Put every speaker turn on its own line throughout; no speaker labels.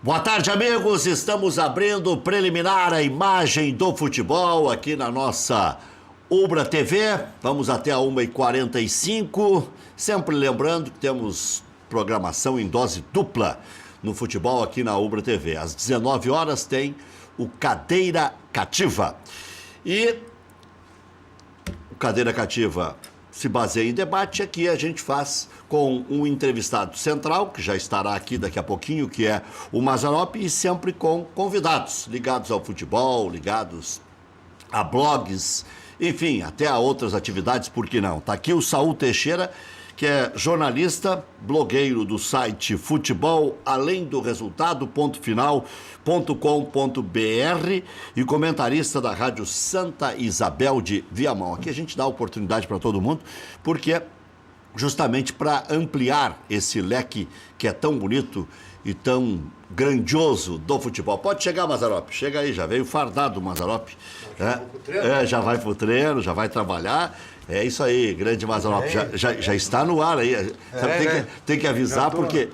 Boa tarde, amigos. Estamos abrindo preliminar a imagem do futebol aqui na nossa Ubra TV. Vamos até a 1h45. Sempre lembrando que temos programação em dose dupla no futebol aqui na Ubra TV. Às 19 horas tem o Cadeira Cativa. E o Cadeira Cativa se baseia em debate. Aqui a gente faz com um entrevistado central, que já estará aqui daqui a pouquinho, que é o Mazzaropi, e sempre com convidados ligados ao futebol, ligados a blogs, enfim, até a outras atividades, por que não? Está aqui o Saul Teixeira, que é jornalista, blogueiro do site Futebol Além do Resultado, .final.com.br e comentarista da Rádio Santa Isabel de Viamão. Aqui a gente dá oportunidade para todo mundo, porque justamente para ampliar esse leque que é tão bonito e tão grandioso do futebol. Pode chegar, Mazzaropi, chega aí, já veio fardado o Mazzaropi. Já vai pro treino, já vai trabalhar. É isso aí, grande Mazzaropi, já está no ar aí. Tem que avisar porque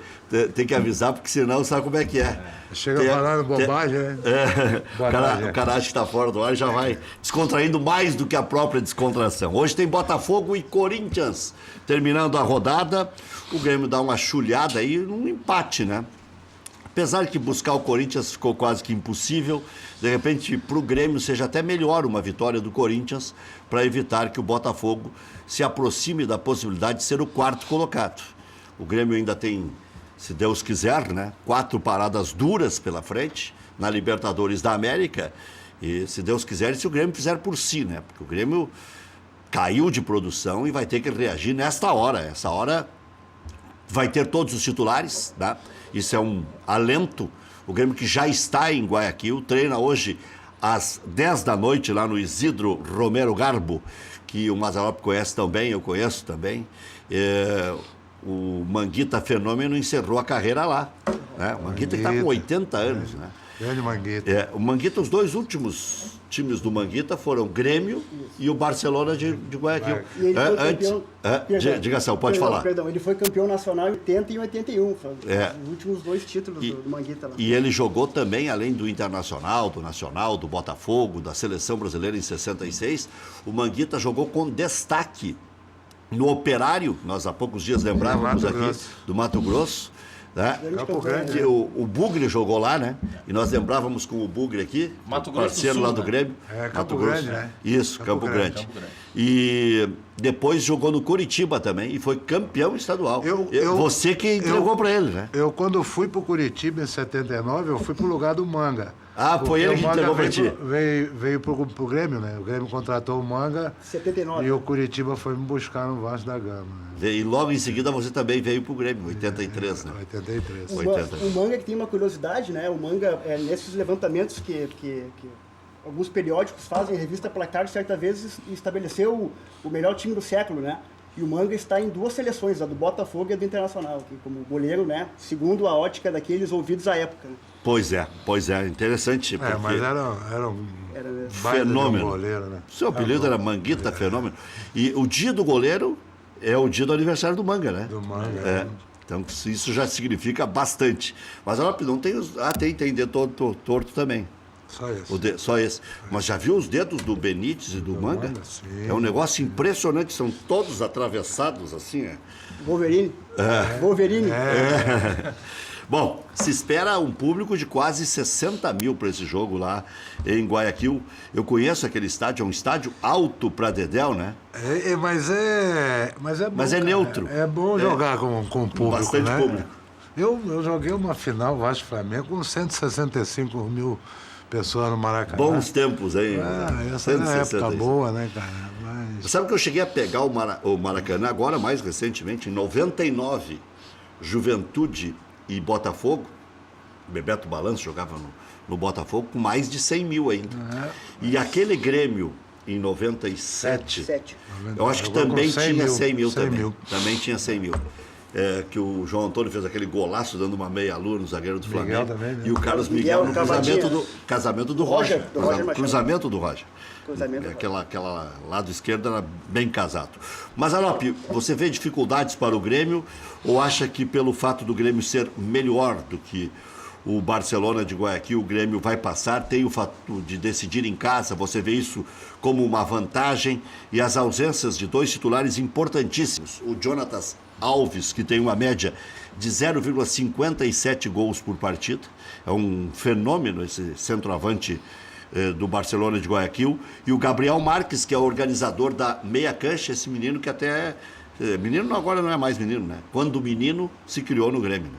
senão sabe como é que é.
Chega falando bobagem, né?
O cara acha que está fora do ar e já vai descontraindo mais do que a própria descontração. Hoje tem Botafogo e Corinthians terminando a rodada. O Grêmio dá uma chulhada aí num empate, né? Apesar de que buscar o Corinthians ficou quase que impossível, de repente para o Grêmio seja até melhor uma vitória do Corinthians para evitar que o Botafogo se aproxime da possibilidade de ser o quarto colocado. O Grêmio ainda tem, se Deus quiser, né, 4 paradas duras pela frente na Libertadores da América, e se Deus quiser, se o Grêmio fizer por si, né, porque o Grêmio caiu de produção e vai ter que reagir nesta hora. Essa hora vai ter todos os titulares, né? Isso é um alento. O Grêmio, que já está em Guayaquil, treina hoje às 10 da noite lá no Isidro Romero Garbo, que o Mazzaropi conhece também, eu conheço também. O Manguita Fenômeno encerrou a carreira lá, né? O Manguita está com 80 anos, né?
Grande Manguita.
O Manguita, os dois últimos times do Manguita foram o Grêmio e o Barcelona de Guayaquil.
E ele foi campeão...
Diga, Céu, pode falar.
Perdão, ele foi campeão nacional em 80 e 81, os últimos 2 títulos do Manguita lá.
E ele jogou também, além do Internacional, do Nacional, do Botafogo, da Seleção Brasileira em 66, o Manguita jogou com destaque no Operário, nós há poucos dias lembrávamos aqui, do Mato Grosso. Né? O Bugre jogou lá, né? E nós lembrávamos com o Bugre aqui,
Mato Grosso
parceiro
do Sul,
lá do Grêmio.
Campo Grande, né?
Isso, Campo Grande. E depois jogou no Curitiba também e foi campeão estadual. Você que entregou para ele, né?
Eu, quando fui pro Curitiba em 79, eu fui pro lugar do Manga.
Foi ele que entregou para ti.
Veio pro Grêmio, né? O Grêmio contratou o Manga
79.
E o Curitiba foi me buscar no Vasco da Gama. Né?
E logo em seguida você também veio pro Grêmio, 83, né?
83.
O Manga, que tem uma curiosidade, né? O Manga, nesses levantamentos que alguns periódicos fazem, a revista Placar, certa vez estabeleceu o melhor time do século, né? E o Manga está em 2 seleções, a do Botafogo e a do Internacional, que, como goleiro, né? Segundo a ótica daqueles ouvidos à época. Né?
Pois é, interessante. Porque
mas era um
fenômeno.
Goleiro, né?
Seu apelido era Manguita Fenômeno. E o dia do goleiro é o dia do aniversário do Manga, né?
Do Manga.
Então isso já significa bastante. Mas não tem os... tem dedo torto também.
Só esse.
Só esse. Mas já viu os dedos do Benítez e do Manga?
Sim.
É um negócio impressionante, são todos atravessados assim.
Wolverine. Wolverine.
Bom, se espera um público de quase 60 mil para esse jogo lá em Guayaquil. Eu conheço aquele estádio, é um estádio alto para dedéu, né?
Mas é bom.
Mas é neutro.
É bom jogar com o público,
bastante
né?
público.
Eu joguei uma final Vasco-Flamengo com 165 mil pessoas no Maracanã.
Bons tempos aí.
Essa era uma época boa, né, cara? Mas...
Sabe que eu cheguei a pegar o Maracanã agora, mais recentemente, em 99, Juventude e Botafogo. Bebeto Balanço jogava no Botafogo com mais de 100 mil ainda. E aquele Grêmio em 97, eu acho que também tinha 100 mil também. Também tinha 100 mil. Que o João Antônio fez aquele golaço dando uma meia-lua no zagueiro do Flamengo.
Também, né?
E o Carlos Miguel no casamento do Roger. Cruzamento do Roger. Aquela lado esquerdo era bem casado. Mas, Mazzaropi, você vê dificuldades para o Grêmio ou acha que pelo fato do Grêmio ser melhor do que o Barcelona de Guayaquil, o Grêmio vai passar, tem o fato de decidir em casa, você vê isso como uma vantagem, e as ausências de 2 titulares importantíssimos. O Jonatas Alves, que tem uma média de 0,57 gols por partida, é um fenômeno esse centroavante do Barcelona de Guayaquil, e o Gabriel Marques, que é o organizador da Meia Cancha, esse menino que até... menino agora não é mais menino, né? Quando menino se criou no Grêmio, né?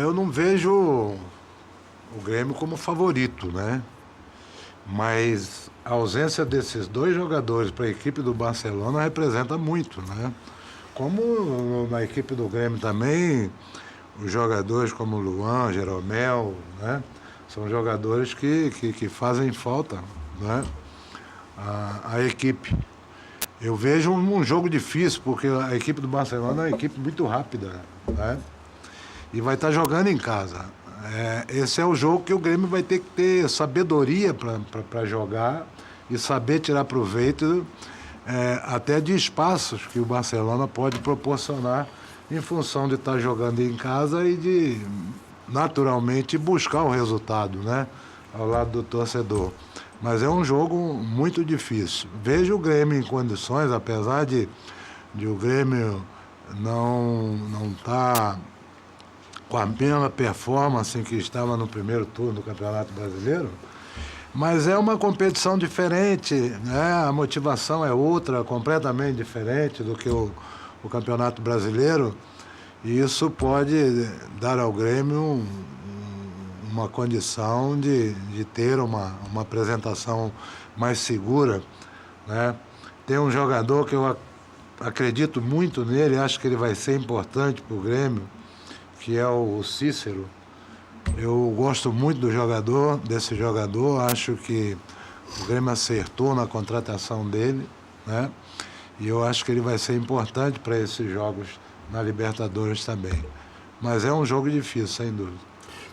Eu não vejo o Grêmio como favorito, né? Mas a ausência desses 2 jogadores para a equipe do Barcelona representa muito, né? Como na equipe do Grêmio também, os jogadores como Luan, Jeromel, né? São jogadores que fazem falta, né? A equipe. Eu vejo um jogo difícil, porque a equipe do Barcelona é uma equipe muito rápida, né? E vai estar jogando em casa. Esse é o jogo que o Grêmio vai ter que ter sabedoria para jogar e saber tirar proveito até de espaços que o Barcelona pode proporcionar em função de estar jogando em casa e de, naturalmente, buscar o resultado, né? Ao lado do torcedor. Mas é um jogo muito difícil. Vejo o Grêmio em condições, apesar de o Grêmio não estar com a mesma performance que estava no primeiro turno do Campeonato Brasileiro, mas é uma competição diferente, né? A motivação é outra, completamente diferente do que o Campeonato Brasileiro, e isso pode dar ao Grêmio uma condição de ter uma apresentação mais segura, né? Tem um jogador que eu acredito muito nele, acho que ele vai ser importante para o Grêmio, que é o Cícero. Eu gosto muito desse jogador, acho que o Grêmio acertou na contratação dele, né? E eu acho que ele vai ser importante para esses jogos na Libertadores também. Mas é um jogo difícil, sem dúvida.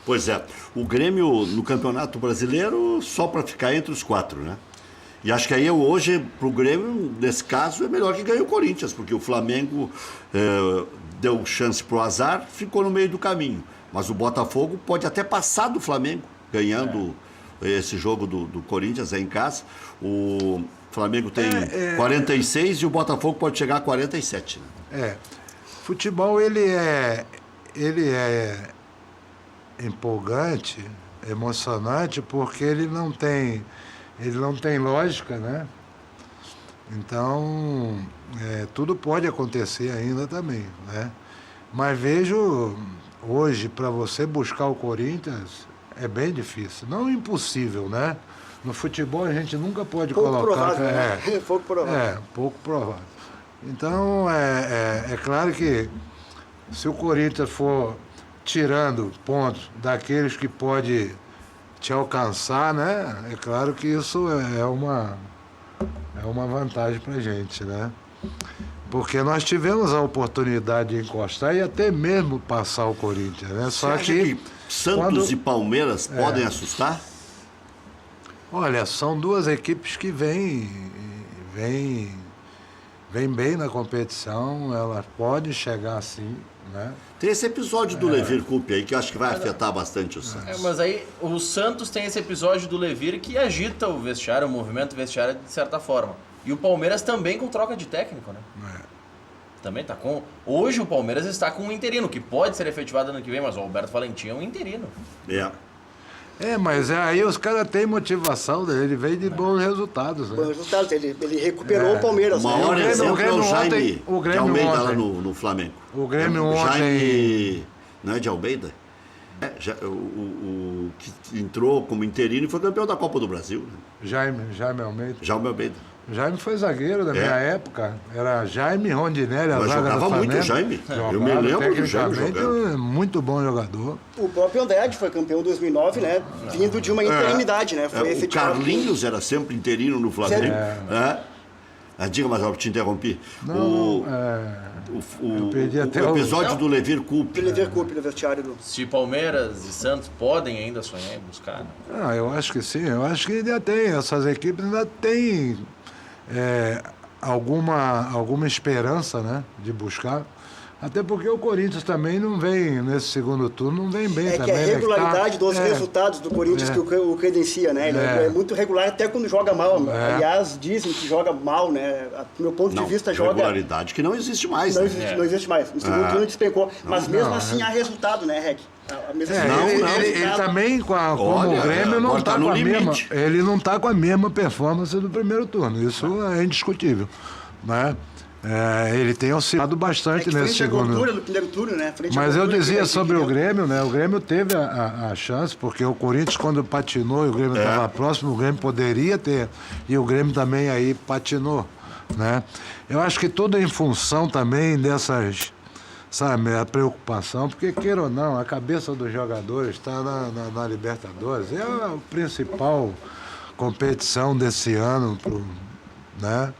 Pois é, o Grêmio no Campeonato Brasileiro só para ficar entre os 4, né? E acho que aí hoje, para o Grêmio, nesse caso, é melhor que ganhe o Corinthians, porque o Flamengo deu chance para o azar, ficou no meio do caminho. Mas o Botafogo pode até passar do Flamengo, ganhando esse jogo do Corinthians em casa. O Flamengo tem 46 e o Botafogo pode chegar a 47. Né?
Futebol, ele é empolgante, emocionante, porque ele não tem lógica, né? Então, tudo pode acontecer ainda também, né? Mas vejo hoje, para você buscar o Corinthians, é bem difícil. Não impossível, né? No futebol a gente nunca pode
pouco
colocar...
Provável, né? Pouco provável.
Pouco provável. Então, é claro que se o Corinthians for tirando pontos daqueles que pode te alcançar, né? É claro que isso é uma vantagem para a gente, né? Porque nós tivemos a oportunidade de encostar e até mesmo passar o Corinthians, né? Só que
Santos e Palmeiras podem assustar?
Olha, são 2 equipes que vêm bem na competição, elas podem chegar assim, né?
Tem esse episódio do Levir Coupe aí que eu acho que vai afetar bastante o Santos.
Mas aí o Santos tem esse episódio do Levir que agita o vestiário, o movimento vestiário de certa forma. E o Palmeiras também com troca de técnico, né? Também tá com... Hoje o Palmeiras está com um interino, que pode ser efetivado ano que vem, mas o Alberto Valentim é um interino.
Mas aí os caras têm motivação, ele veio de bons resultados, né?
Bons resultados, ele recuperou o Palmeiras.
O maior exemplo é o Jaime
de
Almeida lá no Flamengo.
O Grêmio ontem...
Jaime, não é de Almeida? O que entrou como interino e foi campeão da Copa do Brasil. Né?
Jaime Almeida.
Jaime Almeida.
Jaime foi zagueiro da minha época. Era Jaime Rondinelli, a zaga do Flamengo.
Jogava muito o Jaime. Eu me lembro do Jaime jogando.
Muito bom jogador.
O próprio Andrade foi campeão em 2009, né? Vindo de uma interinidade, né? Foi
o Carlinhos era sempre interino no Flamengo. Diga, mas eu te interrompi.
Eu perdi até
o episódio do Levir Coupe.
Do Levir Coupe, no vestiário do...
Se Palmeiras e Santos podem ainda sonhar em buscar.
Eu acho que sim. Eu acho que ainda tem. Essas equipes ainda têm alguma esperança, né, de buscar. Até porque o Corinthians também não vem, nesse segundo turno, não vem bem
É
também.
que a regularidade dos
É.
resultados do Corinthians que o credencia, né? Ele é muito regular até quando joga mal. Aliás, dizem que joga mal, né? Do meu ponto de vista, joga...
regularidade que não existe mais.
Não
né?
existe, não existe mais. No segundo turno despencou. Mas mesmo assim há resultado, né, Rec?
Ele também, como
Olha,
o Grêmio, não
agora
está
tá no
com a mesma.
limite.
Ele não está com a mesma performance do primeiro turno. Isso é indiscutível. Né? Ele tem oscilado bastante nesse
frente à
segundo.
gordura do primeiro turno, né? Frente à
Mas eu
gordura que
dizia
vai
sobre o
ter que-
Grêmio, né? O Grêmio teve a chance, porque o Corinthians, quando patinou e o Grêmio estava próximo, o Grêmio poderia ter. E o Grêmio também aí patinou. Né? Eu acho que tudo em função também dessas. Sabe, a preocupação, porque queira ou não, a cabeça dos jogadores está na Libertadores. É a principal competição desse ano, né?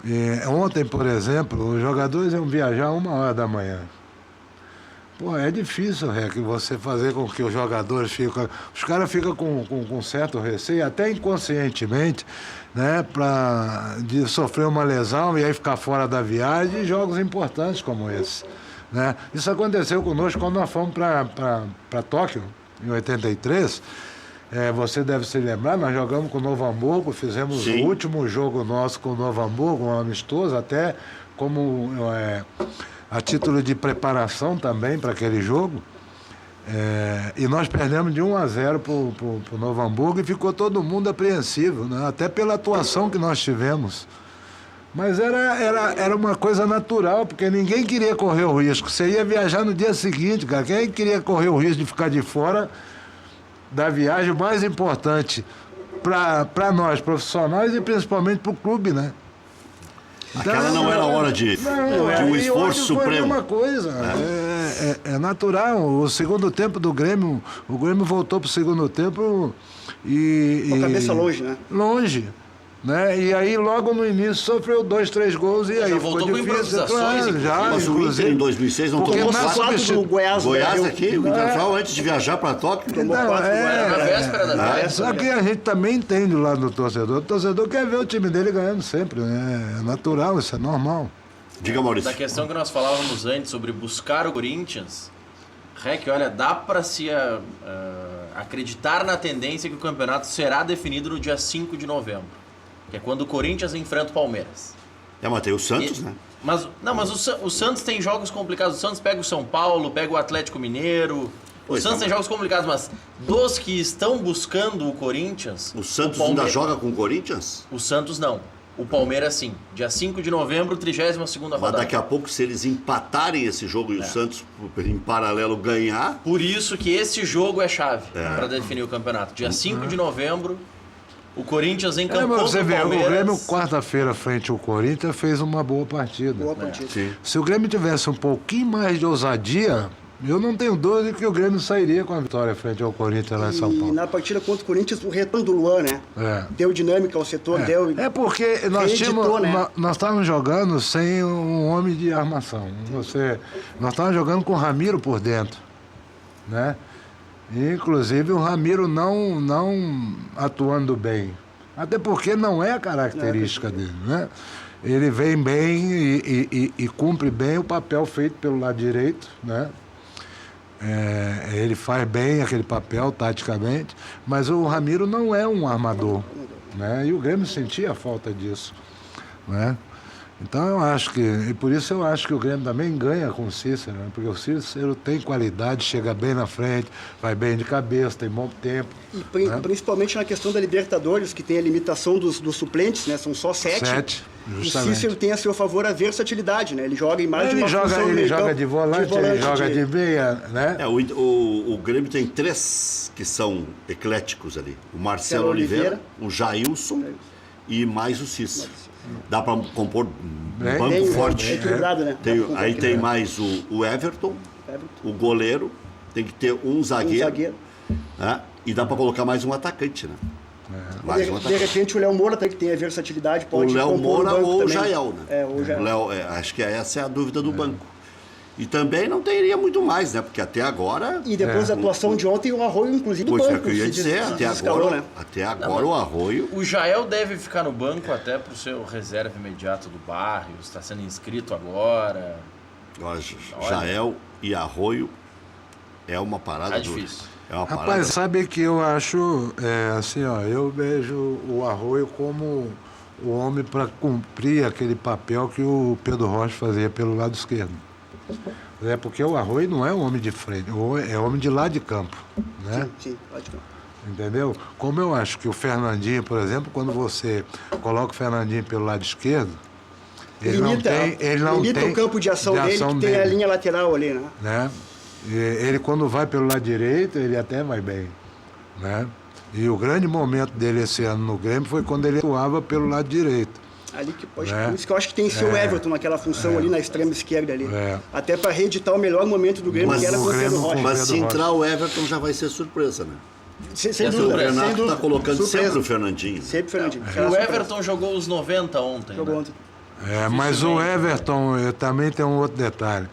E ontem, por exemplo, os jogadores iam viajar 1h da manhã. Pô, é difícil, que você fazer com que os jogadores fiquem... Os caras ficam com certo receio, até inconscientemente, né, de sofrer uma lesão e aí ficar fora da viagem, e jogos importantes como esse. Né? Isso aconteceu conosco quando nós fomos para Tóquio, em 83. Você deve se lembrar, nós jogamos com o Novo Hamburgo, fizemos
Sim.
o último jogo nosso com o Novo Hamburgo, um amistoso, até como a título de preparação também para aquele jogo. E nós perdemos de 1-0 para o Novo Hamburgo e ficou todo mundo apreensivo, né? Até pela atuação que nós tivemos. Mas era uma coisa natural, porque ninguém queria correr o risco. Você ia viajar no dia seguinte, cara. Quem queria correr o risco de ficar de fora da viagem mais importante para nós, profissionais, e principalmente para o clube, né?
Aquela não era hora de um esforço
Foi a
supremo.
mesma coisa. É natural. O segundo tempo do Grêmio, o Grêmio voltou para o segundo tempo
Com a cabeça longe, né?
Longe. Né? E aí, logo no início, sofreu 2, 3 gols e aí ficou
voltou com
difícil.
improvisações,
Claro, já,
Mas o Inter
inclusive.
em 2006 não
Porque
tomou
na
quatro.
substitu-
do Goiás,
Goiás
né?
aqui, o Internacional, antes de viajar para Tóquio.
Tomou
Então,
4
Na véspera da viagem.
Só que a gente também entende lá do torcedor. O torcedor quer ver o time dele ganhando sempre, né? É natural, isso é normal.
Diga, Maurício.
Da questão que nós falávamos antes sobre buscar o Corinthians, Rec, olha, dá para se acreditar na tendência que o campeonato será definido no dia 5 de novembro, que é quando o Corinthians enfrenta o Palmeiras.
Mas tem o Santos, né?
Mas o Santos tem jogos complicados. O Santos pega o São Paulo, pega o Atlético Mineiro. O Santos tem jogos complicados, mas dos que estão buscando o Corinthians...
O Santos ainda joga com o Corinthians?
O Santos não. O Palmeiras sim. Dia 5 de novembro, 32ª
Mas
rodada.
daqui a pouco, se eles empatarem esse jogo e o Santos, em paralelo, ganhar...
Por isso que esse jogo é chave para definir o campeonato. Dia 5 de novembro, o Corinthians em campo
Mas
contra
você
o
vê, o
Palmeiras.
Grêmio, quarta-feira, frente ao Corinthians, fez uma boa partida.
Boa partida.
Sim.
Se o Grêmio tivesse um pouquinho mais de ousadia, eu não tenho dúvida que o Grêmio sairia com a vitória frente ao Corinthians lá em São
E
Paulo.
na partida contra o Corinthians, o retorno do Luan, né? Deu dinâmica ao setor, deu...
É porque nós
reeditou, né?
nós estávamos jogando sem um homem de armação. Nós estávamos jogando com o Ramiro por dentro, né? E, inclusive o Ramiro não atuando bem. Até porque não é a característica dele, né? Ele vem bem e cumpre bem o papel feito pelo lado direito, né? Ele faz bem aquele papel taticamente, mas o Ramiro não é um armador, né? E o Grêmio sentia a falta disso, né? Então eu acho que, e por isso eu acho que o Grêmio também ganha com o Cícero, né? Porque o Cícero tem qualidade, chega bem na frente, vai bem de cabeça, tem bom tempo.
E principalmente na questão da Libertadores, que tem a limitação dos suplentes, né? São só 7. O
Justamente.
Cícero tem a seu favor a versatilidade, né? Ele joga em mais de uma função.
Ele
então,
joga de volante, ele joga de meia, né?
O Grêmio tem 3 que são ecléticos ali. O Marcelo Oliveira, o Jailson e mais o Cícero. Dá para compor um banco
Bem
forte.
equilibrado, né?
Aí tem mais o Everton, o goleiro, tem que ter um zagueiro. Né? E dá para colocar mais um atacante, né? Mais um
De
atacante.
repente o Léo Moura tem que ter a versatilidade,
O
pode
Léo
compor
Moura
banco
ou o
também.
Jael, né?
Ou o Jael.
O Léo, acho que essa é a dúvida do banco. E também não teria muito mais, né? Porque até agora...
E depois da atuação de ontem, o Arroio, inclusive, do
Pois
banco.
é o que eu ia dizer, até agora o Arroio...
O Jael deve ficar no banco até pro seu reserva imediato do Barrios, está sendo inscrito agora.
Olha, Jael e Arroio é uma parada
Tá
dura.
difícil.
É uma parada.
Rapaz, sabe que eu acho, assim, ó, eu vejo o Arroio como o homem para cumprir aquele papel que o Pedro Rocha fazia pelo lado esquerdo. Porque o Arroio não é um homem de frente, é homem de lado de campo, né?
Sim, pode falar.
Entendeu? Como eu acho que o Fernandinho, por exemplo, quando você coloca o Fernandinho pelo lado esquerdo, ele não tem
o campo de ação dele, que tem a linha lateral ali,
né? E ele, quando vai pelo lado direito, ele até vai bem, né? E o grande momento dele esse ano no Grêmio foi quando ele atuava pelo lado direito.
Ali que pode, por isso que eu acho que tem que ser o Everton naquela função ali na extrema esquerda ali. Até para reeditar o melhor momento do Grêmio,
Mas
que era com o Pedro Rocha.
Mas se entrar o Everton já vai ser surpresa, né?
Sem
O
dúvida.
Renato está colocando
Surpresa.
sempre o Fernandinho.
Sempre o Fernandinho.
E o Everton jogou os 90 ontem.
Jogou
né?
ontem.
Mas o Everton também tem um outro detalhe.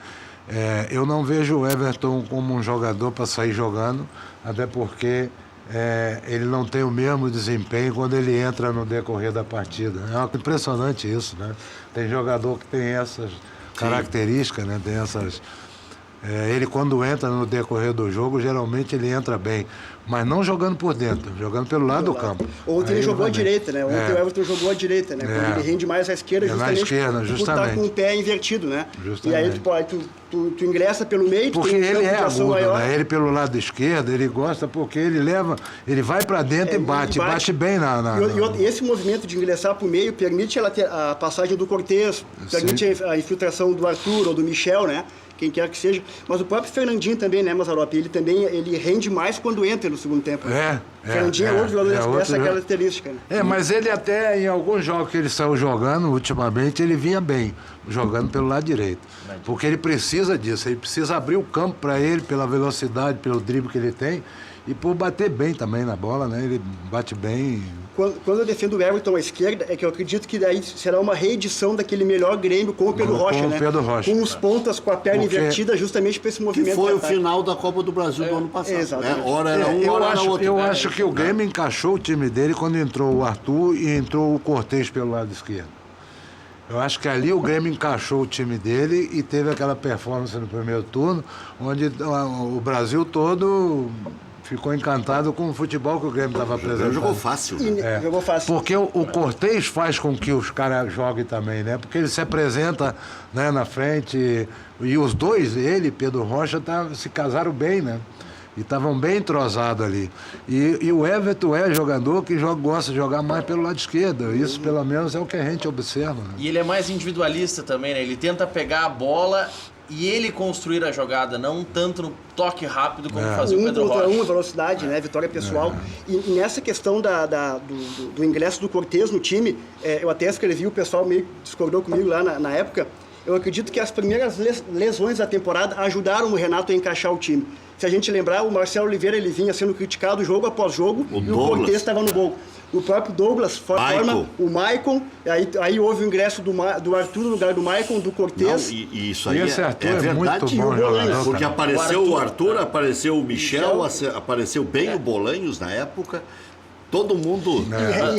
Eu não vejo o Everton como um jogador para sair jogando, até porque ele não tem o mesmo desempenho quando ele entra no decorrer da partida. É uma impressionante isso, né? Tem jogador que tem essas características, né? Tem essas... ele quando entra no decorrer do jogo, geralmente ele entra bem, mas não jogando por dentro, jogando pelo lado do campo.
Ontem ele jogou à direita, né? Ontem o Everton jogou à direita, né? Quando ele rende mais à esquerda, justamente por estar com o pé invertido, né?
Justamente.
E aí tu ingressa pelo meio, tu
porque
tem um
ele
campo
é
de ação
agudo,
maior.
né? Ele pelo lado esquerdo, ele gosta porque ele vai para dentro e bate bem
E esse movimento de ingressar para o meio permite a passagem do Cortez, permite a infiltração do Arthur ou do Michel, né? Quem quer que seja. Mas o próprio Fernandinho também, né, Mazzaropi? Ele rende mais quando entra no segundo tempo. O Fernandinho é outro jogador dessa característica. Né?
Mas ele até, em alguns jogos que ele saiu jogando, ultimamente, ele vinha bem, jogando pelo lado direito. Porque ele precisa disso, ele precisa abrir o campo para ele, pela velocidade, pelo drible que ele tem, e por bater bem também na bola, né? Ele bate bem.
Quando eu defendo o Everton à esquerda, é que eu acredito que daí será uma reedição daquele melhor Grêmio com o Pedro Rocha, né? Com os pontas, com a perna invertida, justamente para esse movimento.
Que foi o final da Copa do Brasil do ano passado.
Exatamente.
Hora era um, hora era outro.
Eu acho que o Grêmio encaixou o time dele quando entrou o Arthur e entrou o Cortez pelo lado esquerdo. Eu acho que ali o Grêmio encaixou o time dele e teve aquela performance no primeiro turno, onde o Brasil todo ficou encantado com o futebol que o Grêmio estava apresentando.
Jogou fácil.
Jogou fácil.
Porque o Cortez faz com que os caras joguem também, né? Porque ele se apresenta, né, na frente. E os dois, ele e Pedro Rocha, se casaram bem, né? E estavam bem entrosados ali. E o Everton é jogador que gosta de jogar mais pelo lado esquerdo. Isso, pelo menos, é o que a gente observa. Né?
E ele é mais individualista também, né? Ele tenta pegar a bola e ele construir a jogada, não tanto no toque rápido como fazia o Pedro Rocha.
Velocidade, né? Vitória pessoal. E nessa questão do ingresso do Cortez no time, eu até escrevi, o pessoal meio discordou comigo lá na época. Eu acredito que as primeiras lesões da temporada ajudaram o Renato a encaixar o time. Se a gente lembrar, o Marcelo Oliveira ele vinha sendo criticado jogo após jogo e o Cortez estava no gol. O próprio Douglas forma o Maicon, aí houve o ingresso do Arthur no lugar do Maicon, do Cortez.
E isso aí
esse Arthur
é verdade.
muito bom jogador,
porque apareceu o Arthur, apareceu o Michel, apareceu bem o Bolanhos na época. Todo mundo,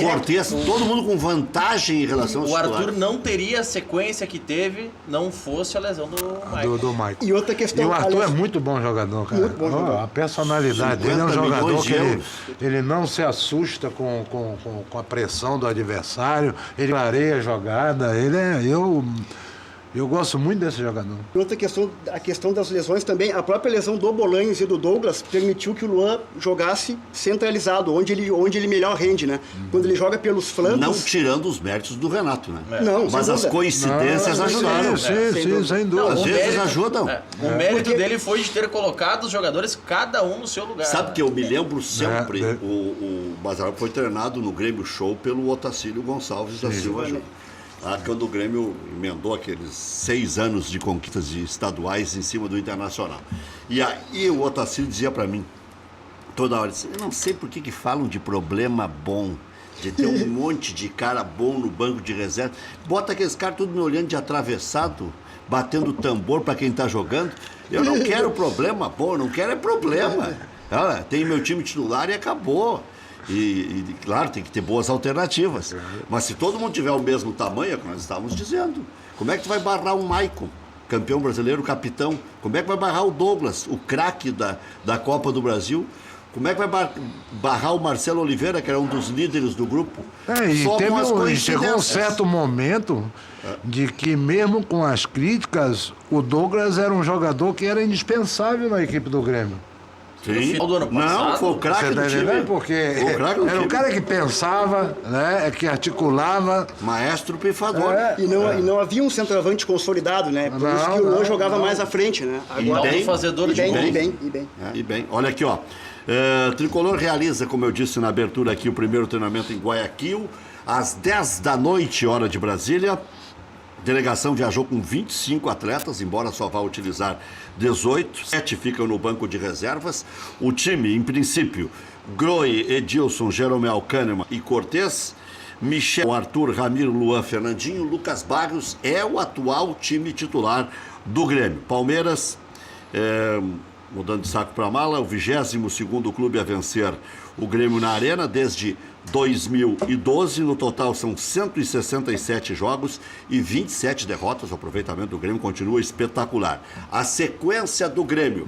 Cortez, todo mundo com vantagem em relação aos titulares.
O Arthur não teria a sequência que teve, não fosse a lesão do Maicon.
Do Maicon.
E outra questão...
E o Arthur é muito bom jogador, cara.
Muito bom jogador.
A personalidade dele é um jogador que ele não se assusta com a pressão do adversário, ele clareia a jogada, eu gosto muito desse jogador.
E outra questão, a questão das lesões também, a própria lesão do Bolanhos e do Douglas permitiu que o Luan jogasse centralizado, onde ele melhor rende, né? Quando ele joga pelos flancos...
Não tirando os méritos do Renato, né?
Não,
mas as coincidências ajudaram.
Sim, sem dúvida.
Às vezes ajudam.
O mérito dele foi de ter colocado os jogadores, cada um no seu lugar.
Sabe que eu me lembro sempre, o Mazzaropi foi treinado no Grêmio Show pelo Otacílio Gonçalves da Silva Júnior. Quando o Grêmio emendou aqueles 6 anos de conquistas de estaduais em cima do Internacional. E aí o Otacílio dizia para mim, toda hora, eu não sei por que falam de problema bom, de ter um monte de cara bom no banco de reserva. Bota aqueles caras tudo me olhando de atravessado, batendo tambor para quem tá jogando. Eu não quero problema bom, eu não quero é problema. Tem meu time titular e acabou. E, claro, tem que ter boas alternativas. Mas se todo mundo tiver o mesmo tamanho, é o que nós estávamos dizendo. Como é que tu vai barrar um Maicon? campeão brasileiro, capitão. Como é que vai barrar o Douglas, o craque da Copa do Brasil? Como é que vai barrar o Marcelo Oliveira, que era um dos líderes do grupo?
E
Só com as
chegou um
coincidências.
certo momento de que, mesmo com as críticas, o Douglas era um jogador que era indispensável na equipe do Grêmio.
Sim.
No final do ano
Não,
passado,
foi o craque
Você
do
tá
time.
entendendo? Porque
Foi o craque do
era o
time.
cara que pensava, né, que articulava.
Maestro pifador.
E não havia um centroavante consolidado, né? Por isso que o Luan jogava mais à frente, né?
Agora,
bem,
fazedor de gols.
E bem.
E bem, olha aqui, ó. Tricolor realiza, como eu disse na abertura aqui, o primeiro treinamento em Guayaquil, às 10 da noite, hora de Brasília. A delegação viajou com 25 atletas, embora só vá utilizar 18. 7 ficam no banco de reservas. O time, em princípio, Groi, Edilson, Jeromel, Kahneman e Cortez. Michel, Arthur, Ramiro, Luan, Fernandinho. Lucas Barrios é o atual time titular do Grêmio. Palmeiras, mudando de saco para mala, o 22º clube a vencer o Grêmio na Arena desde 2012. No total são 167 jogos e 27 derrotas. O aproveitamento do Grêmio continua espetacular. A sequência do Grêmio: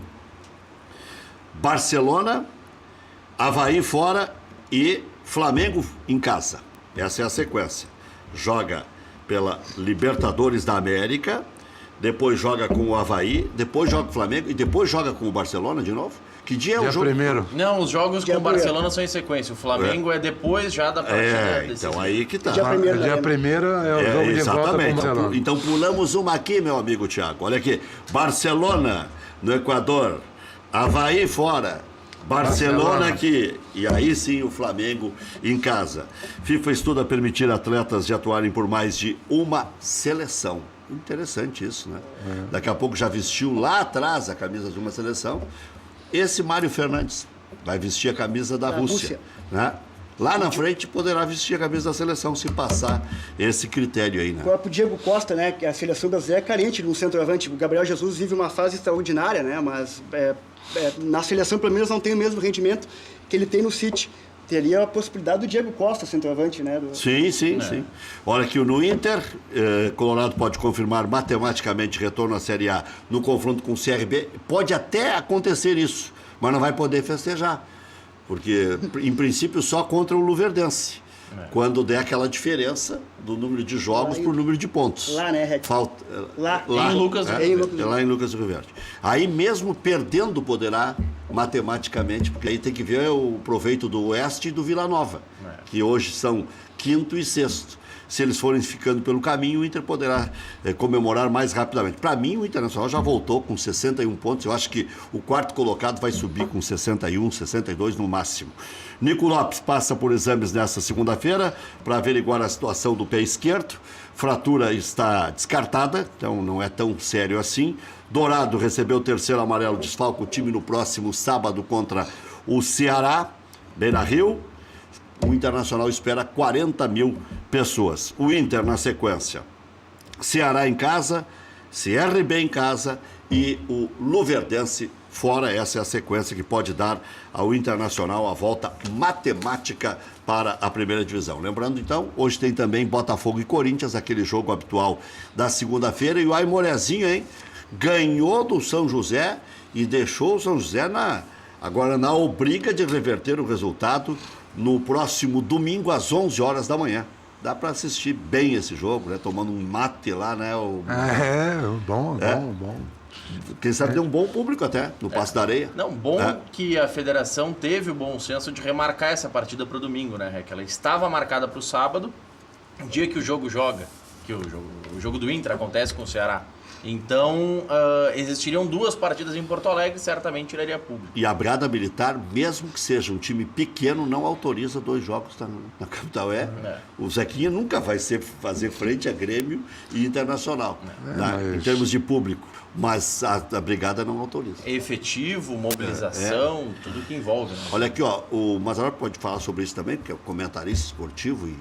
Barcelona, Avaí fora e Flamengo em casa. Essa é a sequência. Joga pela Libertadores da América, depois joga com o Avaí, depois joga com o Flamengo e depois joga com o Barcelona de novo. Que dia é o
Dia
jogo?
primeiro.
Não, os jogos com o Barcelona são em sequência. O Flamengo é depois já da partida.
Então aí que tá.
Dia primeiro,
Dia
né?
primeiro é o jogo de volta com o
Exatamente.
Barcelona.
Então pulamos uma aqui, meu amigo Thiago. Olha aqui. Barcelona no Equador, Avaí fora, Barcelona aqui. E aí sim o Flamengo em casa. FIFA estuda permitir atletas de atuarem por mais de uma seleção. Interessante isso, né? Daqui a pouco já vestiu lá atrás a camisa de uma seleção. Esse Mário Fernandes vai vestir a camisa da Rússia, né? Lá na frente poderá vestir a camisa da seleção se passar esse critério aí, né?
O próprio Diego Costa, né? Que a seleção brasileira é carente de um centroavante. O Gabriel Jesus vive uma fase extraordinária, né? Mas na seleção, pelo menos, não tem o mesmo rendimento que ele tem no City. Teria a possibilidade do Diego Costa, centroavante, né?
Sim. Olha aqui, no Inter, Colorado pode confirmar matematicamente retorno à Série A no confronto com o CRB. Pode até acontecer isso, mas não vai poder festejar. Porque, em princípio, só contra o Luverdense. Quando der aquela diferença do número de jogos por número de pontos.
Lá, né, Rec? Lá
em Lucas do Rio Verde.
Lá em Lucas do Rio Verde. Aí mesmo perdendo poderá matematicamente, porque aí tem que ver o proveito do Oeste e do Vila Nova, que hoje são quinto e sexto. Se eles forem ficando pelo caminho, o Inter poderá comemorar mais rapidamente. Para mim, o Internacional já voltou com 61 pontos. Eu acho que o quarto colocado vai subir com 61, 62 no máximo. Nico Lopes passa por exames nesta segunda-feira para averiguar a situação do pé esquerdo. Fratura está descartada, então não é tão sério assim. Dourado recebeu o terceiro amarelo, desfalca o time no próximo sábado contra o Ceará, Beira-Rio. O Internacional espera 40 mil pessoas. O Inter na sequência: Ceará em casa, CRB em casa e o Luverdense fora. Essa é a sequência que pode dar ao Internacional a volta matemática para a primeira divisão. Lembrando, então, hoje tem também Botafogo e Corinthians, aquele jogo habitual da segunda-feira. E o Aimorezinho, hein? Ganhou do São José e deixou o São José agora na obriga de reverter o resultado no próximo domingo, às 11 horas da manhã. Dá para assistir bem esse jogo, né? Tomando um mate lá, né?
Bom.
Quem sabe deu um bom público até, no Passo da Areia.
Não, bom que a federação teve o bom senso de remarcar essa partida para o domingo, né, Rec? Ela estava marcada para o sábado, dia que o jogo joga, que o jogo do Inter acontece com o Ceará. Então, existiriam duas partidas em Porto Alegre, certamente tiraria público.
E a Brigada Militar, mesmo que seja um time pequeno, não autoriza 2 jogos na capital. O Zequinha nunca vai fazer frente a Grêmio e Internacional, em termos de público. Mas a Brigada não autoriza.
Efetivo, mobilização, tudo que envolve. Né?
Olha aqui, ó, o Mazarop pode falar sobre isso também, porque é comentarista esportivo e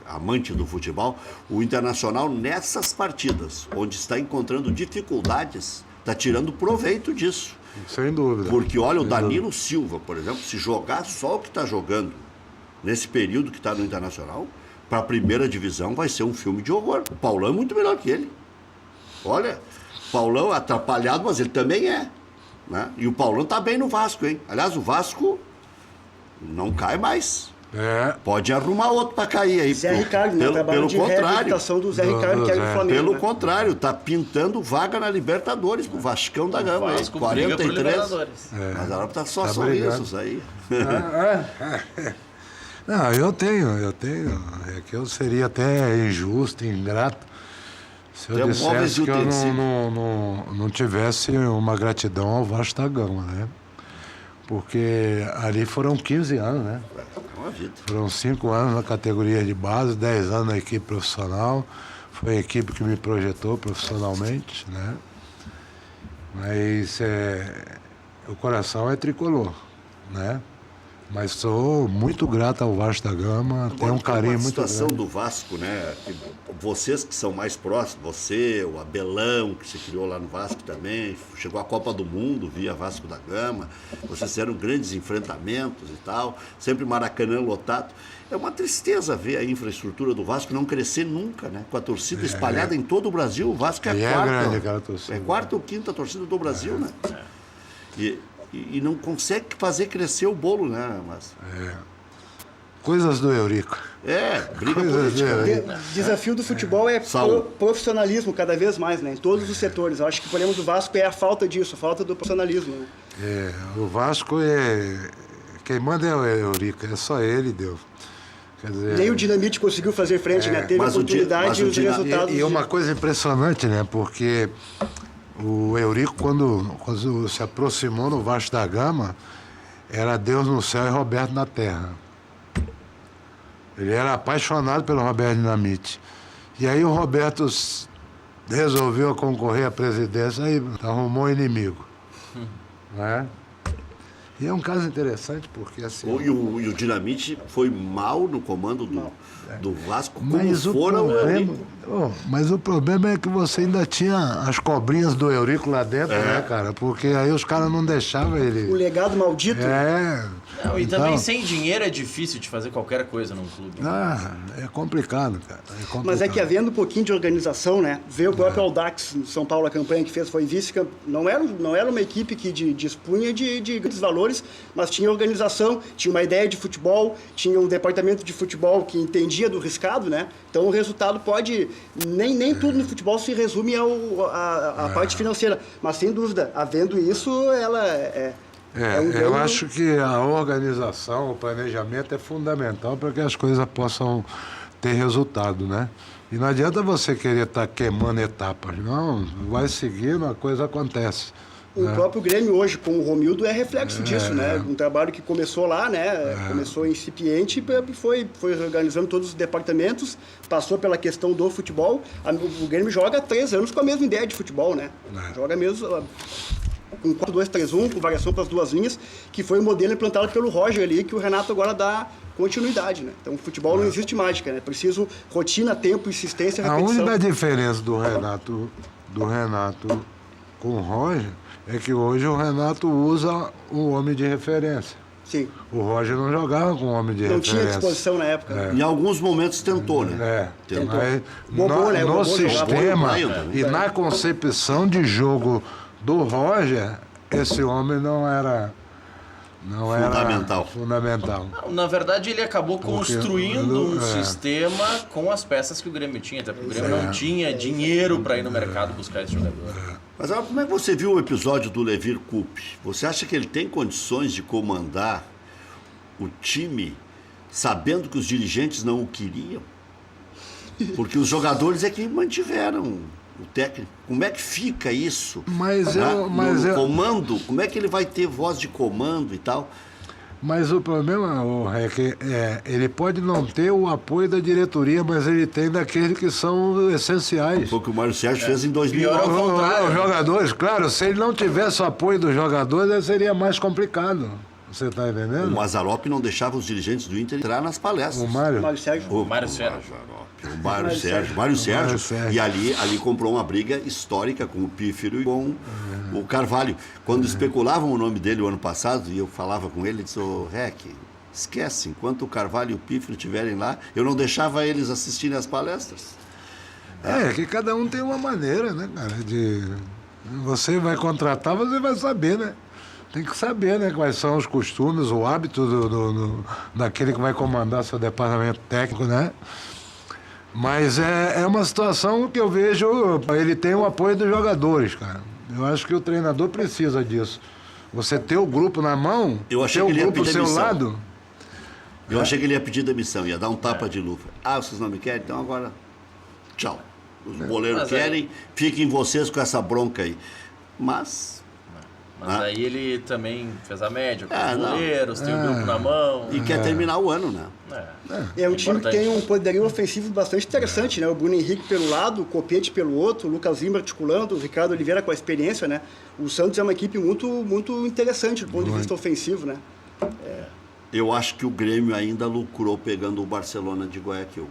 amante do futebol. O Internacional, nessas partidas, onde está encontrando dificuldades, está tirando proveito disso.
Sem dúvida.
Porque, olha, o Danilo Silva, por exemplo, se jogar só o que está jogando nesse período que está no Internacional, para a primeira divisão vai ser um filme de horror. O Paulão é muito melhor que ele. Olha, Paulão atrapalhado, mas ele também é. Né? E o Paulão tá bem no Vasco, hein? Aliás, o Vasco não cai mais. Pode arrumar outro para cair aí.
Zé Ricardo, né? Trabalho de reabilitação do Zé Ricardo, que era do Flamengo.
Pelo
né?
contrário, tá pintando vaga na Libertadores pro Vascão da Gama. Aí,
Vasco briga pro
43.
Libertadores.
Mas agora tá só
Tá
sorrisos aí.
Não, eu tenho. É que eu seria até injusto, ingrato, se eu
Tem móveis
dissesse
de
que eu
utensílio.
não tivesse uma gratidão ao Vasco da Gama, né? Porque ali foram 15 anos, né?
É uma vida.
Foram 5 anos na categoria de base, 10 anos na equipe profissional. Foi a equipe que me projetou profissionalmente, né? Mas o coração é tricolor, né? Mas sou muito grato ao Vasco da Gama, tenho um carinho
uma
muito
situação
grande.
do Vasco, né? Que vocês que são mais próximos, você, o Abelão, que se criou lá no Vasco também, chegou à Copa do Mundo via Vasco da Gama, vocês fizeram grandes enfrentamentos e tal, sempre Maracanã lotado. É uma tristeza ver a infraestrutura do Vasco não crescer nunca, né? Com a torcida espalhada em todo o Brasil, o Vasco é
E
a
é
quarta.
grande aquela torcida.
É a quarta ou quinta torcida do Brasil, né? E não consegue fazer crescer o bolo, né? Mas...
Coisas do Eurico.
briga
Coisas
política.
do
Né?
Eurico.
Desafio do futebol é
Saúl.
profissionalismo cada vez mais, né? Em todos os setores. Eu acho que o problema do Vasco é a falta disso, a falta do profissionalismo. Né?
O Vasco quem manda é o Eurico, é só ele, Deus. Quer dizer,
Nem o Dinamite conseguiu fazer frente, né? Teve a
mas o
oportunidade e os resultados.
E uma coisa impressionante, né? Porque o Eurico, quando se aproximou no Vasco da Gama, era Deus no céu e Roberto na terra. Ele era apaixonado pelo Roberto Dinamite. E aí o Roberto resolveu concorrer à presidência e arrumou um inimigo. Né? E é um caso interessante porque assim...
E o Dinamite foi mal no comando do Vasco, como
Mas
fora
o problema é que você ainda tinha as cobrinhas do Eurico lá dentro, né, cara? Porque aí os caras não deixavam
O
ele...
legado maldito.
Não, e
Então-
também sem dinheiro é difícil de fazer qualquer coisa num clube.
É complicado, cara. É complicado.
Mas é que havendo um pouquinho de organização, né? Ver o próprio Audax no São Paulo, a campanha que fez foi vice, não era uma equipe que dispunha de grandes valores, mas tinha organização, tinha uma ideia de futebol, tinha um departamento de futebol que entendia do riscado, né? Então o resultado pode... Nem tudo no futebol se resume à parte financeira, mas sem dúvida, havendo isso, ela um
Eu
ganho-
acho que a organização, o planejamento é fundamental para que as coisas possam ter resultado, né? E não adianta você querer estar queimando etapas, não. Vai seguindo, a coisa acontece.
O próprio Grêmio hoje, com o Romildo, é reflexo disso, né? Um trabalho que começou lá, né? Começou incipiente e foi organizando todos os departamentos, passou pela questão do futebol. O Grêmio joga há 3 anos com a mesma ideia de futebol, né? Joga mesmo com 4-2-3-1, com variação para as duas linhas, que foi o modelo implantado pelo Roger ali, que o Renato agora dá continuidade, né? Então, o futebol não existe mágica, né? Preciso rotina, tempo, insistência,
A
repetição.
única diferença do Renato com o Roger é que hoje o Renato usa o homem de referência.
Sim.
O Roger não jogava com homem de
Não tinha
referência.
disposição na época. né?
Em alguns momentos tentou, né?
Tentou.
Mas
Bobô, né? O
no
Bobô
sistema
jogava.
e na concepção de jogo do Roger, esse homem não era fundamental.
Não, na verdade, ele acabou construindo um
é.
sistema com as peças que o Grêmio tinha, até porque o Grêmio não tinha dinheiro para ir no mercado buscar esse jogador.
Mas agora, como é que você viu o episódio do Levir Coupe? Você acha que ele tem condições de comandar o time sabendo que os dirigentes não o queriam? Porque os jogadores é que mantiveram o técnico. Como é que fica isso? No comando, como é que ele vai ter voz de comando e tal?
Mas o problema, é que ele pode não ter o apoio da diretoria, mas ele tem daqueles que são essenciais.
Foi o que o Mário Sérgio fez em
Pior
2009.
ao contrário.
Os jogadores, claro, se ele não tivesse o apoio dos jogadores, seria mais complicado. Você está
O
entendendo?
Mazzaropi não deixava os dirigentes do Inter entrar nas palestras.
O Mário.
Mário Sérgio.
O
Mário Sérgio.
O Mário Sérgio.
Sérgio.
E ali comprou uma briga histórica com o Pífero e com o Carvalho. Quando especulavam o nome dele o ano passado, e eu falava com ele, ele disse, Rec, esquece, enquanto o Carvalho e o Pífero estiverem lá, eu não deixava eles assistirem às palestras.
Que cada um tem uma maneira, né, cara, Você vai contratar, você vai saber, né? Tem que saber, né? Quais são os costumes, o hábito daquele que vai comandar seu departamento técnico, né? Mas é uma situação que eu vejo, ele tem o apoio dos jogadores, cara. Eu acho que o treinador precisa disso. Você ter o grupo na mão,
Eu achei
ter
que
o
ele ia
grupo ao
pedir
seu
demissão.
lado.
Eu achei que ele ia pedir demissão, ia dar um tapa de luva. Ah, vocês não me querem? Então agora, tchau. Os boleiros
Mas
querem, fiquem vocês com essa bronca aí. Mas
aí ele também fez a média com
Ah,
os
não.
goleiros, tem o grupo na mão.
e quer terminar o ano, né?
É um time que
Importante.
tem um poderio ofensivo bastante interessante, né? O Bruno Henrique pelo lado, o Copete pelo outro, o Lucas Lima articulando, o Ricardo Oliveira com a experiência, né? O Santos é uma equipe muito interessante do ponto de vista ofensivo, né?
Eu acho que o Grêmio ainda lucrou pegando o Barcelona de Guayaquil.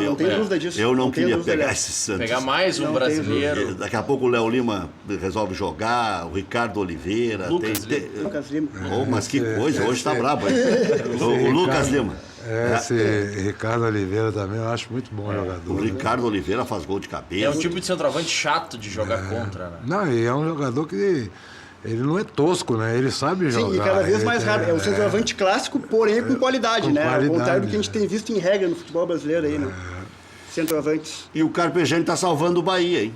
Não tenho dúvida disso.
Eu não
tenho
queria
dúvida
pegar
dessa.
esse Santos.
Pegar mais um
Não,
brasileiro.
Daqui a pouco o Léo Lima resolve jogar, o Ricardo Oliveira.
Lucas
Lucas Lima.
Oh, mas que coisa, hoje tá brabo. Hein? O Lucas Lima.
Esse Ricardo Oliveira também eu acho muito bom jogador.
O
né?
Ricardo Oliveira faz gol de
É
cabeça.
um tipo de centroavante chato de jogar contra, né?
Não, e é um jogador que ele não é tosco, né? Ele sabe jogar.
Sim, e cada vez
Ele
mais rápido. É um centroavante clássico, porém com qualidade,
com
né? Ao
qualidade,
contrário do que a gente tem visto em regra no futebol brasileiro aí, né? Centroavantes.
E o Carpegiani tá salvando o Bahia, hein?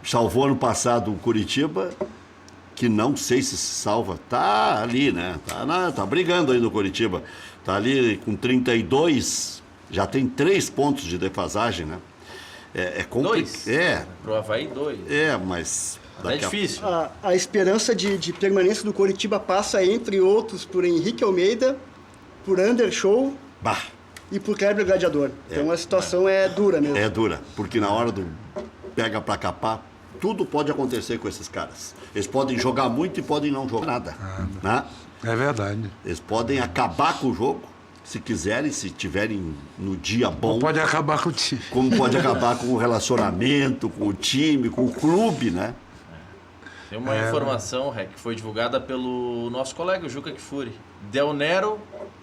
Salvou ano passado o Curitiba, que não sei se salva. Tá ali, né? Tá brigando aí no Curitiba. Tá ali com 32, já tem 3 pontos de defasagem, né? É complicado.
2? Pro Avaí, 2.
Mas...
Mas é difícil.
A esperança de permanência do Coritiba passa, entre outros, por Henrique Almeida, por Ander Show
Bah,
e por Kleber Gladiador. Então a situação é dura mesmo.
é dura, porque na hora do pega pra capar, tudo pode acontecer com esses caras. Eles podem jogar muito e podem não jogar nada. Né?
É verdade.
Eles podem acabar com o jogo, se quiserem, se tiverem no dia bom.
Pode acabar com o time.
Como pode acabar com o relacionamento, com o time, com o clube, né?
Tem uma informação, Rec, que foi divulgada pelo nosso colega, o Juca Kfouri. Del Nero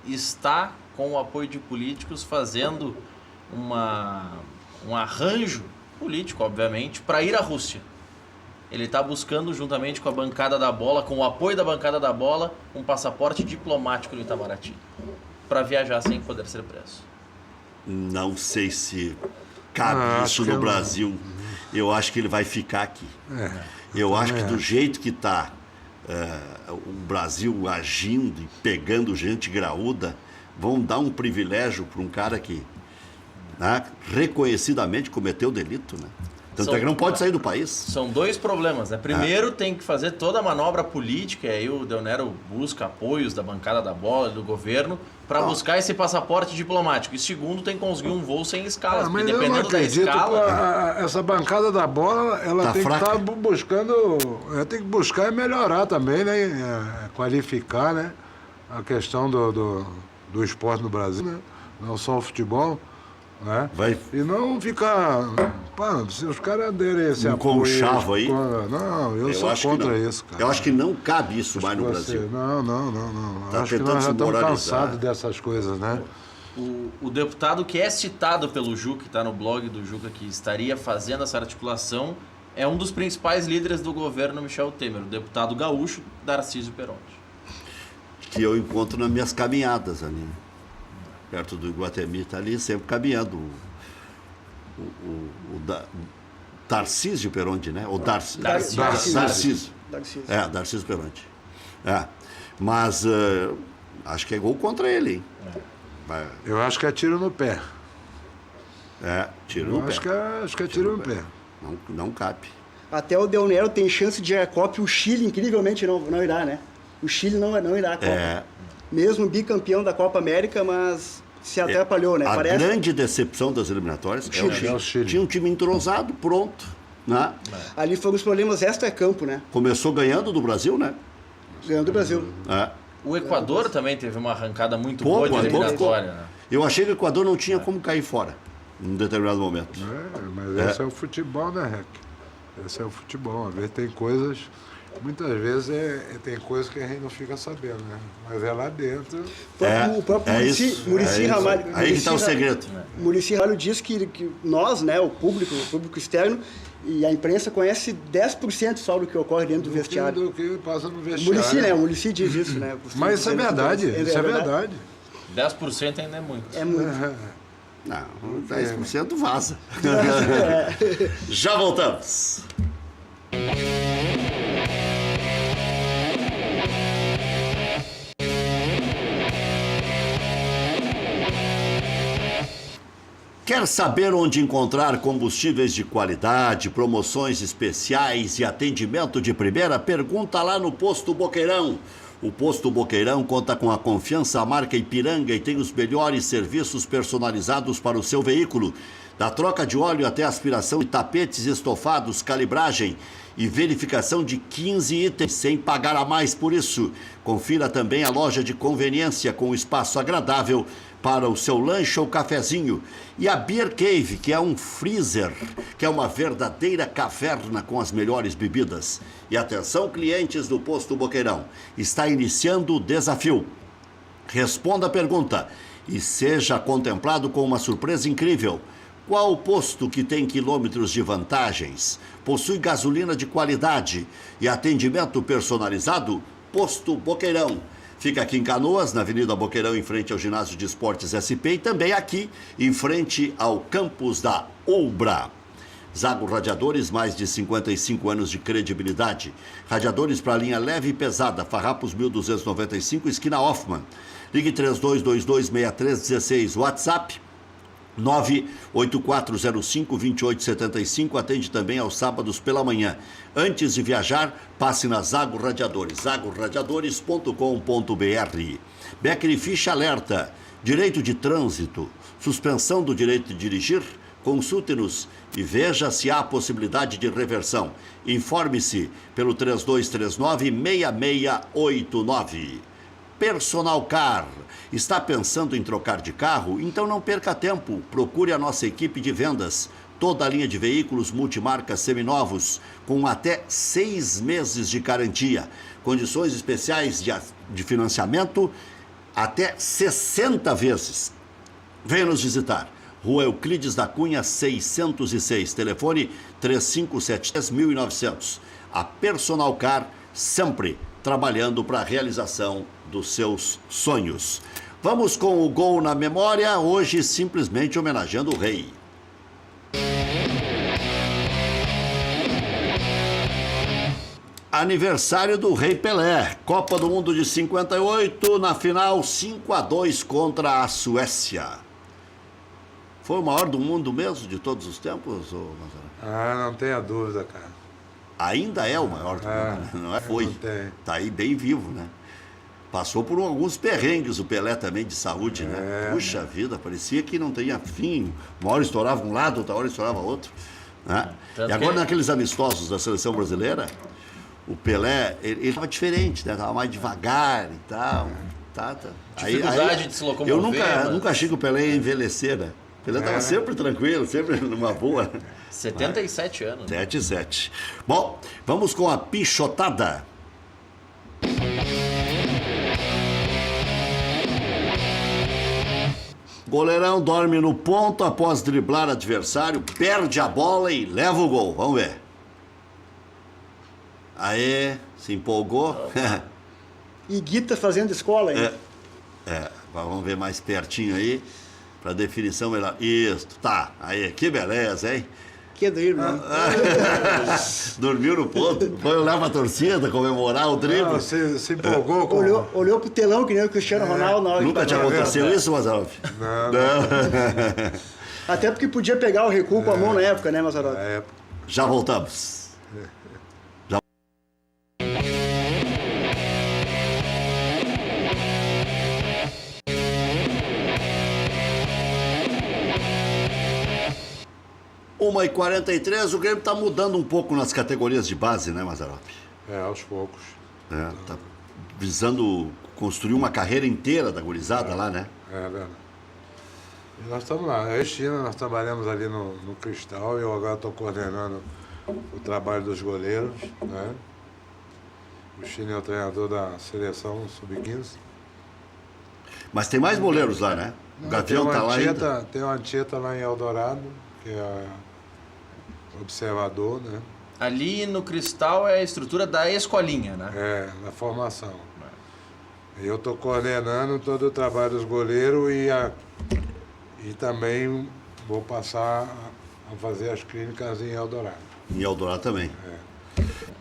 está, com o apoio de políticos, fazendo um arranjo político, obviamente, para ir à Rússia. Ele está buscando, juntamente com a bancada da bola, com o apoio da bancada da bola, um passaporte diplomático no Itamaraty, para viajar sem poder ser preso.
Não sei se cabe
acho
isso
que
no
eu-
Brasil. Eu acho que ele vai ficar aqui. Eu acho que do jeito que está o Brasil agindo e pegando gente graúda, vão dar um privilégio para um cara que, né, reconhecidamente cometeu delito, né? Tanto
São-
é que não pode sair do país.
São 2 problemas, né? Primeiro, tem que fazer toda a manobra política, e aí o Del Nero busca apoios da bancada da bola, do governo, para buscar esse passaporte diplomático. E segundo, tem que conseguir um voo sem escalas, porque
Mas eu não
dependendo da
acredito que
escala...
essa bancada da bola, ela
Tá
tem
fraca.
que estar buscando, ela tem que buscar e melhorar também, né? Qualificar, né? A questão do esporte no Brasil, né? Não só o futebol, né?
Vai-
E não ficar, pá, se os caras derem esse
Um
apoio...
conchavo aí.
Não, eu sou
acho que
contra
não.
isso, cara.
Eu acho que não cabe isso mais no
Você-
Brasil.
Não.
Tá
Acho que
tentando
nós já
se
estamos
moralizar.
cansados dessas coisas, né?
O deputado que é citado pelo Juca, que está no blog do Juca, que estaria fazendo essa articulação, é um dos principais líderes do governo Michel Temer, o deputado gaúcho Darcísio Peronte.
Que eu encontro nas minhas caminhadas ali, né? Perto do Iguatemi, tá ali sempre caminhando. O Tarcísio Peronte, né? O Darcísio.
Darcísio.
Darcísio Peronte. Mas acho que é gol contra ele, hein? Vai-
Eu acho que é tiro no pé.
tiro no pé.
Acho que é tiro no pé.
Não cabe.
Até o Del Nero tem chance de ir à Copa e o Chile, incrivelmente, não irá, né? O Chile não irá à Copa. Mesmo bicampeão da Copa América, mas se atrapalhou, né?
A
Parece.
grande decepção das eliminatórias é o
Chile.
Chile.
É o Chile.
Tinha um time entrosado, pronto. Né?
Ali foram os problemas extra-campo, né?
Começou ganhando do Brasil, né?
Ganhando o Brasil.
O Equador também teve uma arrancada muito
Pouco,
boa de
pouco.
eliminatória, né?
Eu achei que o Equador não tinha como cair fora, em determinado momento.
Mas esse é o futebol, né, Rec? Esse é o futebol. Às vezes tem coisas. Muitas vezes tem coisas que a gente não fica sabendo, né? Mas é lá dentro.
O próprio
isso,
Muricy
é isso.
Ramalho.
Aí que está o segredo.
Muricy Ramalho diz que nós, né, o público externo, E a imprensa conhece 10% só do que ocorre dentro do vestiário.
Do que passa no
O
vestiário.
Muricy, né? O Muricy diz isso, né?
Mas isso é verdade, isso é verdade.
10% ainda é muito.
É muito.
Não, 10% vaza. Já voltamos. Quer saber onde encontrar combustíveis de qualidade, promoções especiais e atendimento de primeira? Pergunta lá no Posto Boqueirão. O Posto Boqueirão conta com a confiança da marca Ipiranga e tem os melhores serviços personalizados para o seu veículo. Da troca de óleo até aspiração de tapetes, estofados, calibragem e verificação de 15 itens sem pagar a mais por isso. Confira também a loja de conveniência com espaço agradável para o seu lanche ou cafezinho. E a Beer Cave, que é um freezer, que é uma verdadeira caverna com as melhores bebidas. E atenção, clientes do Posto Boqueirão, está iniciando o desafio. Responda a pergunta e seja contemplado com uma surpresa incrível. Qual o posto que tem quilômetros de vantagens, possui gasolina de qualidade e atendimento personalizado? Posto Boqueirão. Fica aqui em Canoas, na Avenida Boqueirão, em frente ao Ginásio de Esportes SP, e também aqui, em frente ao campus da Oubra. Zago Radiadores, mais de 55 anos de credibilidade. Radiadores para linha leve e pesada, Farrapos 1295, esquina Hoffman. Ligue 3222-6316, WhatsApp 98405-2875, atende também aos sábados pela manhã. Antes de viajar, passe na Zago Radiadores, zagoradiadores.com.br. Becker Ficha alerta, direito de trânsito, suspensão do direito de dirigir, consulte-nos e veja se há possibilidade de reversão. Informe-se pelo 3239-6689. Personal Car. Está pensando em trocar de carro? Então não perca tempo. Procure a nossa equipe de vendas. Toda a linha de veículos multimarcas seminovos, com até 6 meses de garantia. Condições especiais de financiamento até 60 vezes. Venha nos visitar. Rua Euclides da Cunha, 606. Telefone 3573-1900. A Personal Car sempre trabalhando para a realização dos seus sonhos. Vamos com o gol na memória, hoje simplesmente homenageando o rei. Aniversário do Rei Pelé, Copa do Mundo de 58, na final 5-2 contra a Suécia. Foi o maior do mundo mesmo, de todos os tempos?
Não tenha dúvida, cara.
Ainda é o maior do mundo, não é? Foi. Está aí bem vivo, né? Passou por alguns perrengues o Pelé também de saúde, né? Puxa vida, parecia que não tinha fim. Uma hora estourava um lado, outra hora estourava outro. Né? E agora naqueles amistosos da seleção brasileira, o Pelé, ele estava diferente, né? Estava mais devagar e tal.
Dificuldade de se locomover.
Eu nunca achei que o Pelé ia envelhecer, né? O Pelé estava sempre tranquilo, sempre numa boa.
77 anos.
7-7. Bom, vamos com a pichotada. Goleirão dorme no ponto após driblar adversário, perde a bola e leva o gol. Vamos ver. Aê, se empolgou.
E Guita fazendo escola aí.
Vamos ver mais pertinho aí, para definição melhor. Isso, tá. Aí, que beleza, hein?
Que drible, né?
Dormiu no ponto. Foi olhar pra torcida, comemorar o drible.
Se empolgou com...
Olhou pro telão, que nem o Cristiano Ronaldo na hora de
Nunca te aconteceu isso, Mazzaropi?
Não.
Até porque podia pegar o recuo com a mão na época, né, Mazzaropi?
Já voltamos. Uma e 43, o Grêmio está mudando um pouco nas categorias de base, né, Mazzaropi?
Aos poucos.
Tá visando construir uma carreira inteira da gurizada lá, né?
Verdade. E nós estamos lá. Este ano nós trabalhamos ali no Cristal e eu agora estou coordenando o trabalho dos goleiros, né? O Chino é o treinador da seleção sub-15.
Mas tem mais goleiros lá, né? O Gavião tá lá ainda.
Tem uma Anchieta lá em Eldorado, que é observador, né?
Ali no Cristal é a estrutura da escolinha, né?
Na formação. Eu estou coordenando todo o trabalho dos goleiros e também vou passar a fazer as clínicas em Eldorado.
Em Eldorado também.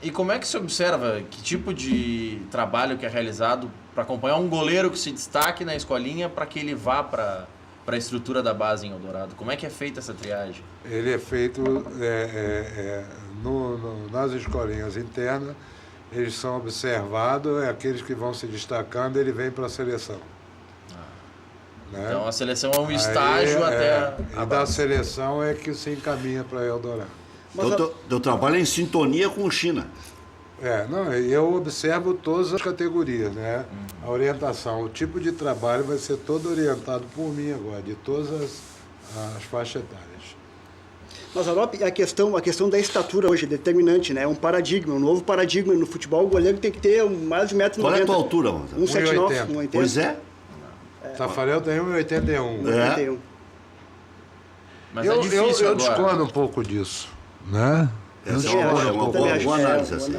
E como é que se observa que tipo de trabalho que é realizado para acompanhar um goleiro que se destaque na escolinha para que ele vá para a estrutura da base em Eldorado? Como é que é feita essa triagem?
Ele é feito nas escolinhas internas, eles são observados, aqueles que vão se destacando, ele vem para a seleção. Né?
Então a seleção é um estágio até a
e da seleção é que se encaminha para Eldorado.
Então, teu trabalho é em sintonia com China.
Eu observo todas as categorias, né? A orientação, o tipo de trabalho vai ser todo orientado por mim agora, de todas as faixas etárias.
Mas, Arop, a questão da estatura hoje é determinante, né? É um paradigma, um novo paradigma no futebol. O goleiro tem que ter mais de 1,90 m.
Qual é a tua altura, mano?
1,79 m, 1,80 m.
Pois é.
Tafarel tem 1,81 m.
1,81 m.
Mas é difícil
eu
agora.
discordo um pouco disso, né?
Essa é uma boa análise, assim.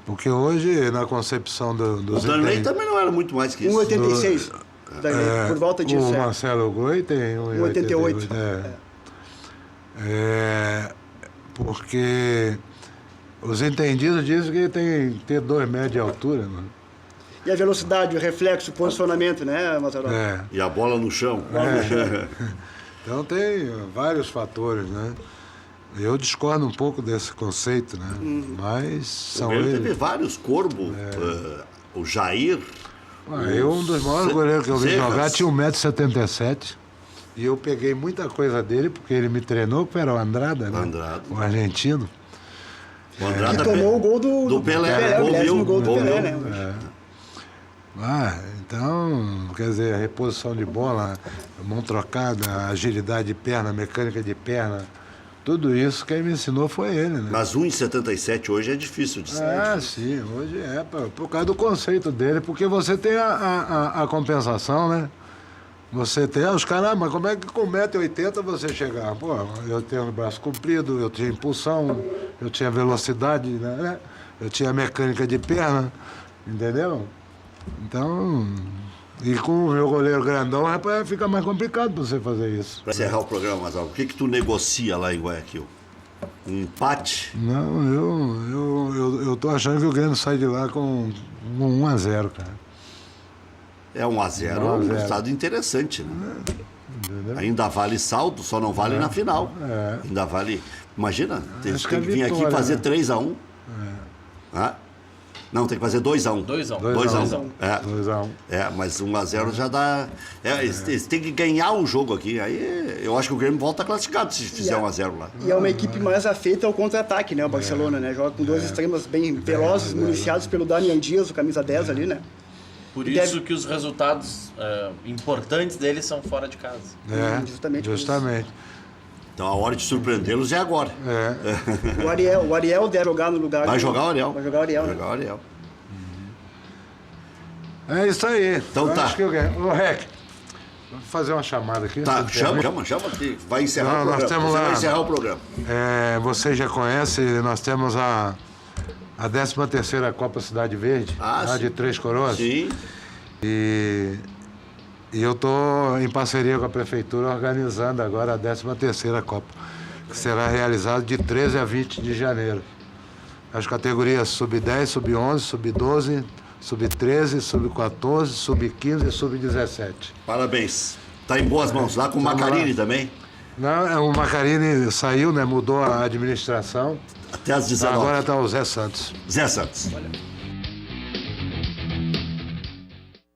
Porque hoje, na concepção dos...
O Danley também não era muito mais que isso.
1,86 m. Por volta disso.
O Marcelo Goi tem
1,88
m. Porque os entendidos dizem que tem que ter 2 metros de altura, né?
E a velocidade, o reflexo, o posicionamento, né, Mazarop?
E a bola no chão.
Então tem vários fatores, né? Eu discordo um pouco desse conceito, né? Mas são
Ele
eles.
teve vários Corbo, o Jair.
Um dos maiores goleiros que eu vi
Serras.
jogar tinha 1,77 m. E eu peguei muita coisa dele, porque ele me treinou, que era o Andrada, né?
Andrada.
O argentino.
O Andrada
Que tomou o gol do
Pelé,
o
gol
10º
meu,
gol do
gol
Pelé,
meu.
né?
Então, quer dizer, a reposição de bola, a mão trocada, a agilidade de perna, a mecânica de perna, tudo isso quem me ensinou foi ele, né?
Mas 1,77 hoje é difícil de ser.
Sim, hoje é, por causa do conceito dele, porque você tem a compensação, né? Você tem, os caras, mas como é que com 1,80 m você chegar? Pô, eu tenho o braço comprido, eu tinha impulsão, eu tinha velocidade, né? Eu tinha mecânica de perna, entendeu? Então, e com o meu goleiro grandão, rapaz, fica mais complicado pra você fazer isso.
Para encerrar o programa, Mazal, o que tu negocia lá em Guayaquil? Um empate?
Não, eu tô achando que o Grêmio sai de lá com 1-0, cara.
É 1-0, um resultado interessante, né?
Entendeu?
Ainda vale saldo, só não vale na final. Ainda vale. Imagina, tem
Acho
que
que é
vir aqui e
vitória,
fazer
né?
3-1. Não, tem que fazer 2-1.
2-1.
2-1.
Mas 1-0 já dá. Eles têm que ganhar o jogo aqui. Aí eu acho que o Grêmio volta classificado se fizer 1-0 lá.
E é uma equipe mais afeita ao contra-ataque, né? O Barcelona, né? Joga com dois extremos bem velozes, municiados pelo Daniel Dias, o camisa 10 ali, né?
Por isso que os resultados importantes deles são fora de casa.
Justamente.
Então a hora de surpreendê-los é agora.
O Ariel deve jogar no lugar.
Vai jogar o Ariel.
Vai jogar o Ariel.
Vai jogar o Ariel.
É isso aí.
Então
Eu
tá.
acho que eu ganho. Ô, Rec, vamos fazer uma chamada aqui.
Tá,
Você
chama,
permite?
que vai encerrar
Não,
o
nós
programa.
temos
Você
lá-
vai encerrar o programa.
Você já conhece, nós temos a 13ª Copa Cidade Verde, lá
sim.
de Três Coroas.
Sim.
E eu estou em parceria com a Prefeitura organizando agora a 13ª Copa, que será realizada de 13 a 20 de janeiro. As categorias sub-10, sub-11, sub-12, sub-13, sub-14, sub-15 e sub-17.
Parabéns. Tá em boas mãos. Lá com o
Vamos
Macarini
lá.
também.
Não, o Macarini saiu, né? Mudou a administração.
Até às 19.
Agora está o Zé Santos.
Zé Santos.